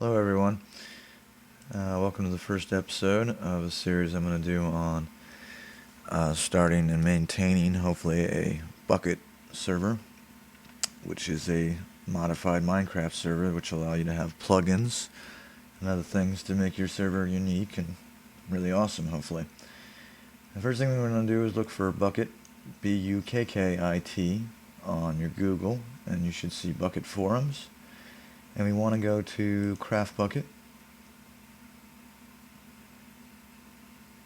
Hello everyone, welcome to the first episode of a series I'm going to do on starting and maintaining, hopefully, a Bukkit server, which is a modified Minecraft server which allow you to have plugins and other things to make your server unique and really awesome, hopefully. The first thing we're going to do is look for Bukkit, Bukkit, on your Google, and you should see Bukkit forums. And we want to go to craftbukkit.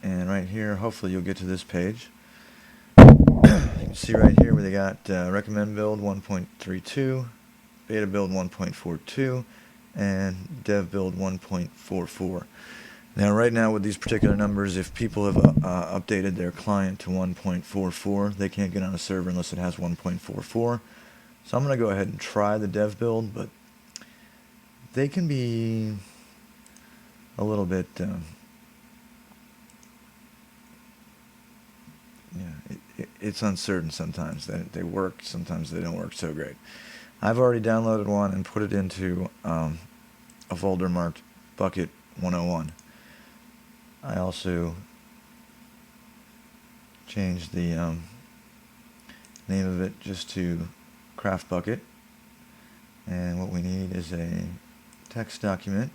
And right here, hopefully you'll get to this page. You can see right here where they got recommend build 1.32, beta build 1.42, and dev build 1.44. Now right now with these particular numbers, if people have updated their client to 1.44, they can't get on a server unless it has 1.44. So I'm going to go ahead and try the dev build, but they can be a little bit, it's uncertain sometimes. They work, sometimes they don't work so great. I've already downloaded one and put it into a folder marked Bukkit 101. I also changed the name of it just to craftbukkit. And what we need is a text document.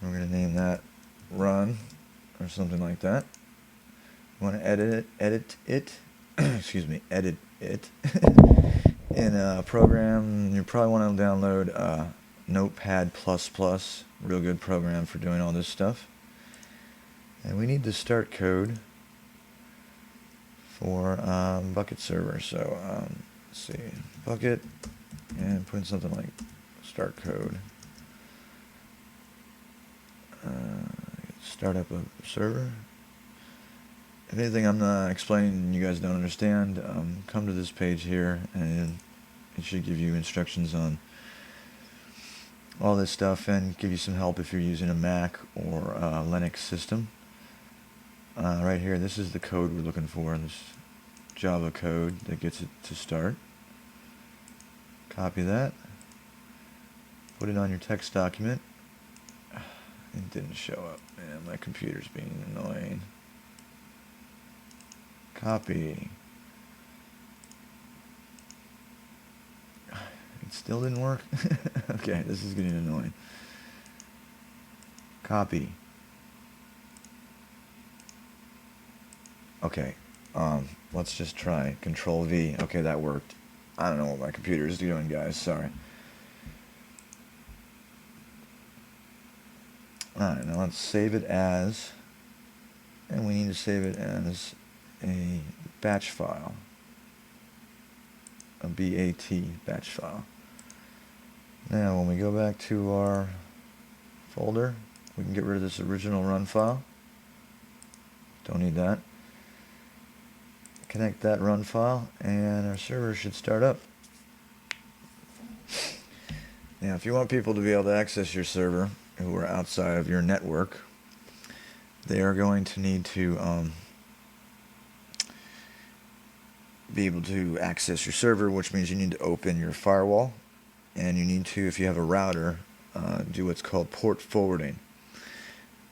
We're going to name that run or something like that. You want to edit it edit it in a program. You probably want to download Notepad++, real good program for doing all this stuff. And we need the start code for Bukkit server. So let's see, Bukkit, and put in something like start code. Start up a server. If anything I'm not explaining and you guys don't understand, come to this page here and it should give you instructions on all this stuff and give you some help if you're using a Mac or a Linux system. Right here, this is the code we're looking for, this Java code that gets it to start. Copy that, put it on your text document. It didn't show up. Man, my computer's being annoying. Copy. It still didn't work? Okay, this is getting annoying. Copy. Okay, let's just try Control V. Okay, that worked. I don't know what my computer is doing, guys, sorry. Alright, now let's save it as, and we need to save it as a batch file, a BAT batch file. Now when we go back to our folder, we can get rid of this original run file. Don't need that. Connect that run file and our server should start up. Now if you want people to be able to access your server who are outside of your network, they are going to need to be able to access your server, which means you need to open your firewall, and you need to, if you have a router, do what's called port forwarding.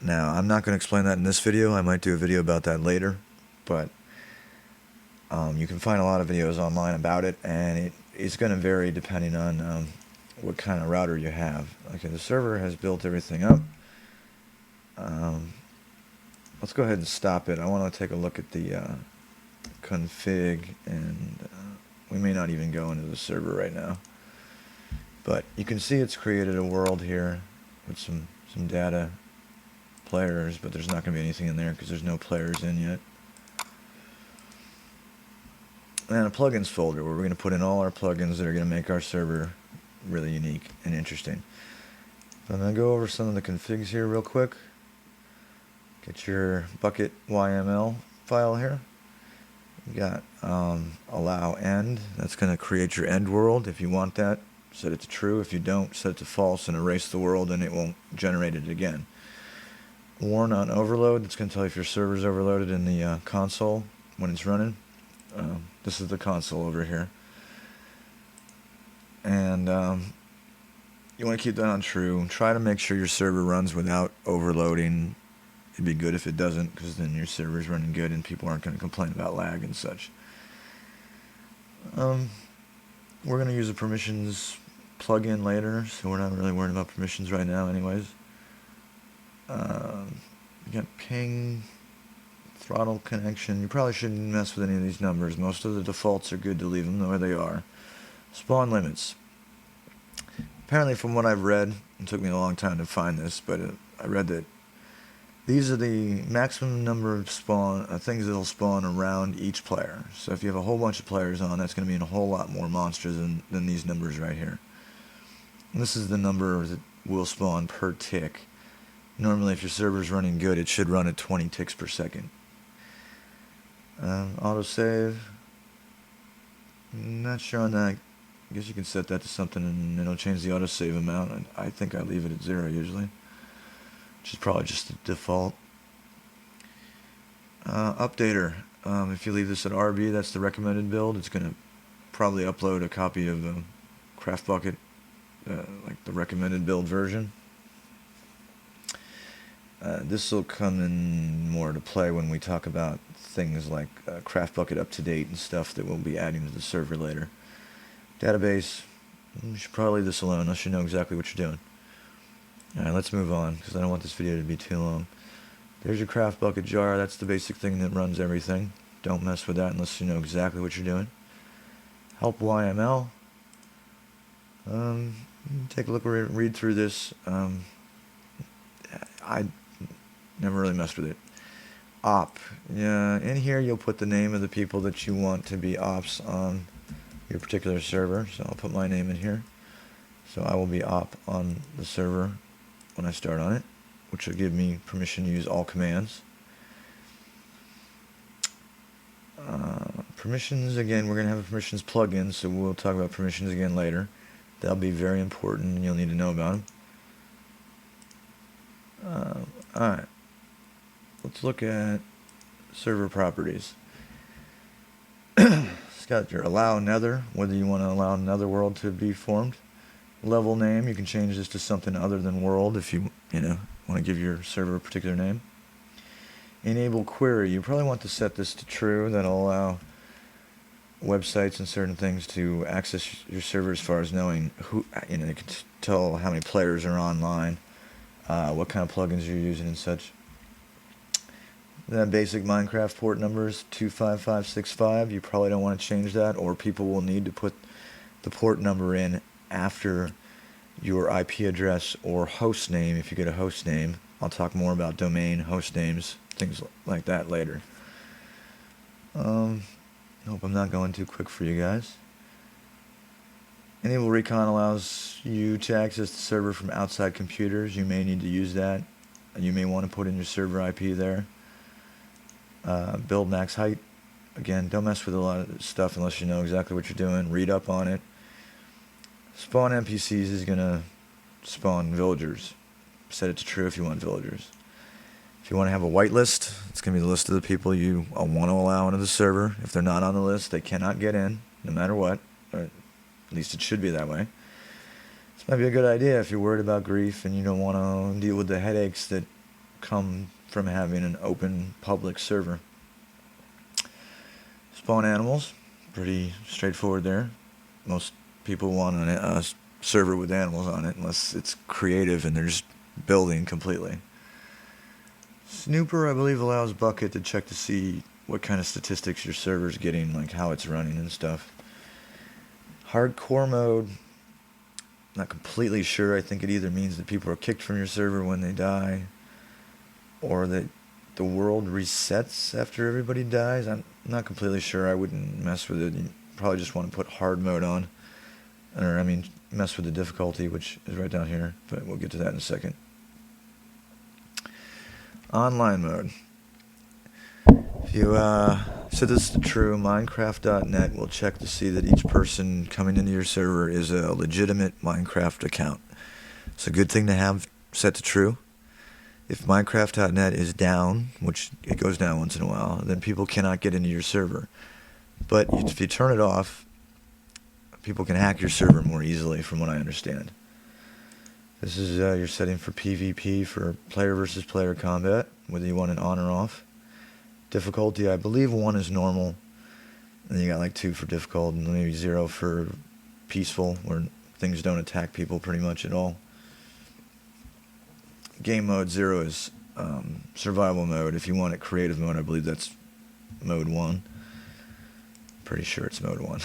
Now I'm not going to explain that in this video. I might do a video about that later, but you can find a lot of videos online about it, and it's going to vary depending on what kind of router you have. Okay, the server has built everything up. Let's go ahead and stop it. I want to take a look at the config, and we may not even go into the server right now. But you can see it's created a world here with some data players, but there's not going to be anything in there because there's no players in yet. And a plugins folder where we're going to put in all our plugins that are going to make our server really unique and interesting. So I'm going to go over some of the configs here real quick. Get your Bukkit YML file here. You got allow end. That's going to create your end world. If you want that, set it to true. If you don't, set it to false and erase the world, and it won't generate it again. Warn on overload. That's going to tell you if your server's overloaded in the console when it's running. This is the console over here. And you want to keep that on true. Try to make sure your server runs without overloading. It'd be good if it doesn't, because then your server's running good and people aren't going to complain about lag and such. We're going to use a permissions plugin later, so we're not really worried about permissions right now anyways. You got ping, throttle connection. You probably shouldn't mess with any of these numbers. Most of the defaults are good to leave them the way they are. Spawn limits. Apparently, from what I've read, it took me a long time to find this, but I read that these are the maximum number of things that'll spawn around each player. So if you have a whole bunch of players on, that's going to mean a whole lot more monsters than these numbers right here. And this is the number that will spawn per tick. Normally, if your server's running good, it should run at 20 ticks per second. Autosave. Not sure on that. I guess you can set that to something and it'll change the autosave amount. And I think I leave it at 0 usually, which is probably just the default. Updater. If you leave this at RB, that's the recommended build. It's going to probably upload a copy of the craftbukkit, like the recommended build version. This will come in more to play when we talk about things like craftbukkit up to date and stuff that we'll be adding to the server later. Database. You should probably leave this alone unless you know exactly what you're doing. Alright, let's move on, because I don't want this video to be too long. There's your craftbukkit jar. That's the basic thing that runs everything. Don't mess with that unless you know exactly what you're doing. Help YML. Take a look, read through this. I never really messed with it. Op. Yeah, in here you'll put the name of the people that you want to be ops on your particular server. So I'll put my name in here. So I will be op on the server when I start on it, which will give me permission to use all commands. Permissions, again, we're going to have a permissions plugin, so we'll talk about permissions again later. That'll be very important and you'll need to know about them. Alright, let's look at server properties. It's got your allow nether, whether you want to allow another world to be formed. Level name, you can change this to something other than world if you want to give your server a particular name. Enable query, you probably want to set this to true. That'll allow websites and certain things to access your server as far as knowing who, you can tell how many players are online, what kind of plugins you're using and such. The basic Minecraft port numbers 25565, you probably don't want to change that, or people will need to put the port number in after your IP address or host name if you get a host name. I'll talk more about domain, host names, things like that later. Hope I'm not going too quick for you guys. Enable recon allows you to access the server from outside computers. You may need to use that. You may want to put in your server IP there. Build max height. Again, don't mess with a lot of stuff unless you know exactly what you're doing. Read up on it. Spawn NPCs is going to spawn villagers. Set it to true if you want villagers. If you want to have a whitelist, it's going to be the list of the people you want to allow into the server. If they're not on the list, they cannot get in, no matter what. Or at least it should be that way. This might be a good idea if you're worried about grief and you don't want to deal with the headaches that come from having an open public server. Spawn animals, pretty straightforward there. Most people want a server with animals on it unless it's creative and they're just building completely. Snooper, I believe, allows Bukkit to check to see what kind of statistics your server's getting, like how it's running and stuff. Hardcore mode, not completely sure. I think it either means that people are kicked from your server when they die, or that the world resets after everybody dies. I'm not completely sure. I wouldn't mess with it. You probably just want to put hard mode on. Or, mess with the difficulty, which is right down here, but we'll get to that in a second. Online mode. If you set this to true, Minecraft.net will check to see that each person coming into your server is a legitimate Minecraft account. It's a good thing to have set to true. If Minecraft.net is down, which it goes down once in a while, then people cannot get into your server. But if you turn it off, people can hack your server more easily, from what I understand. This is your setting for PvP, for player versus player combat, whether you want it on or off. Difficulty, I believe 1 is normal, and you got like 2 for difficult, and maybe 0 for peaceful, where things don't attack people pretty much at all. Game mode 0 is survival mode. If you want it creative mode, I believe that's mode 1. Pretty sure it's mode 1.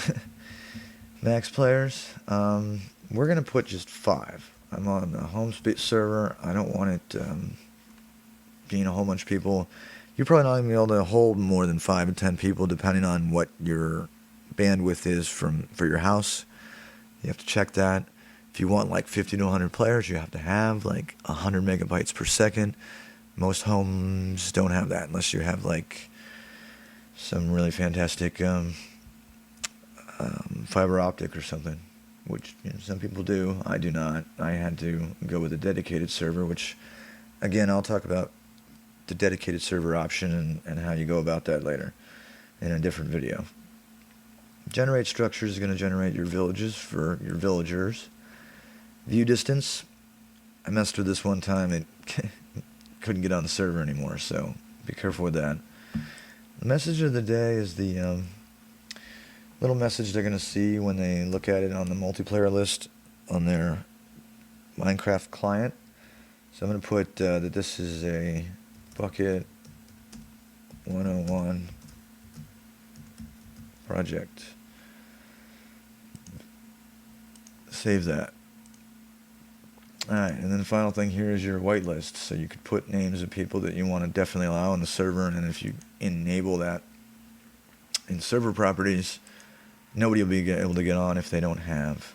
Max players, we're going to put just 5. I'm on the home server. I don't want it being a whole bunch of people. You're probably not going to be able to hold more than 5 to 10 people, depending on what your bandwidth is for your house. You have to check that. If you want like 50 to 100 players, you have to have like 100 megabytes per second. Most homes don't have that unless you have like some really fantastic fiber optic or something, which some people do. I do not. I had to go with a dedicated server, which, again, I'll talk about the dedicated server option and how you go about that later in a different video. Generate structures is going to generate your villages for your villagers. View distance, I messed with this one time. It couldn't get on the server anymore, so be careful with that. The message of the day is the little message they're going to see when they look at it on the multiplayer list on their Minecraft client. So I'm going to put that this is a Bukkit 101 project. Save that. Alright, and then the final thing here is your whitelist. So you could put names of people that you want to definitely allow on the server, and if you enable that in server properties, nobody will be able to get on if they don't have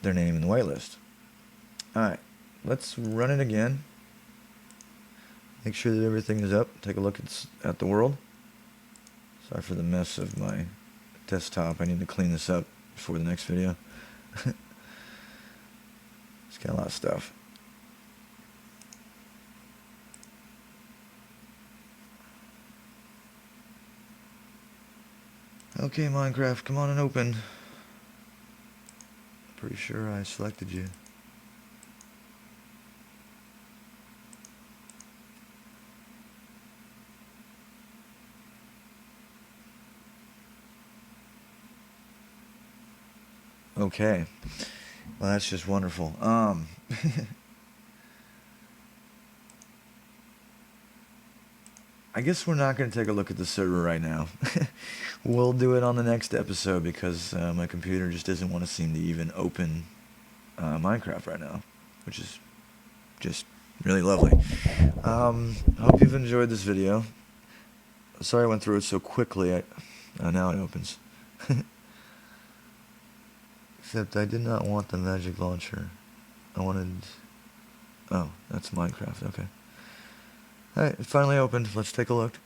their name in the whitelist. Alright, let's run it again. Make sure that everything is up. Take a look at the world. Sorry for the mess of my desktop. I need to clean this up before the next video. It's got a lot of stuff. Okay, Minecraft, come on and open. Pretty sure I selected you. Okay. Well, that's just wonderful. I guess we're not going to take a look at the server right now. We'll do it on the next episode because my computer just doesn't want to seem to even open Minecraft right now, which is just really lovely. Hope you've enjoyed this video. Sorry I went through it so quickly. Now it opens. Except I did not want the magic launcher. I wanted... Oh, that's Minecraft, okay. Alright, it finally opened. Let's take a look.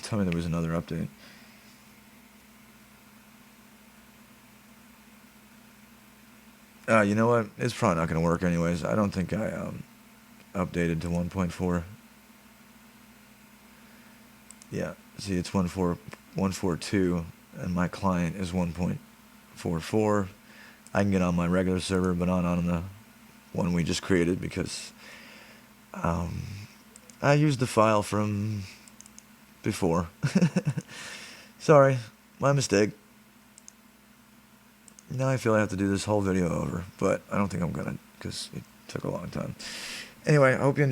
Tell me there was another update. You know what? It's probably not going to work anyways. I don't think I updated to 1.4. Yeah, see, it's 1.42, and my client is 1.44. I can get on my regular server, but not on the one we just created because I used the file from before. Sorry, my mistake. Now I feel I have to do this whole video over, but I don't think I'm gonna because it took a long time. Anyway, I hope you enjoyed.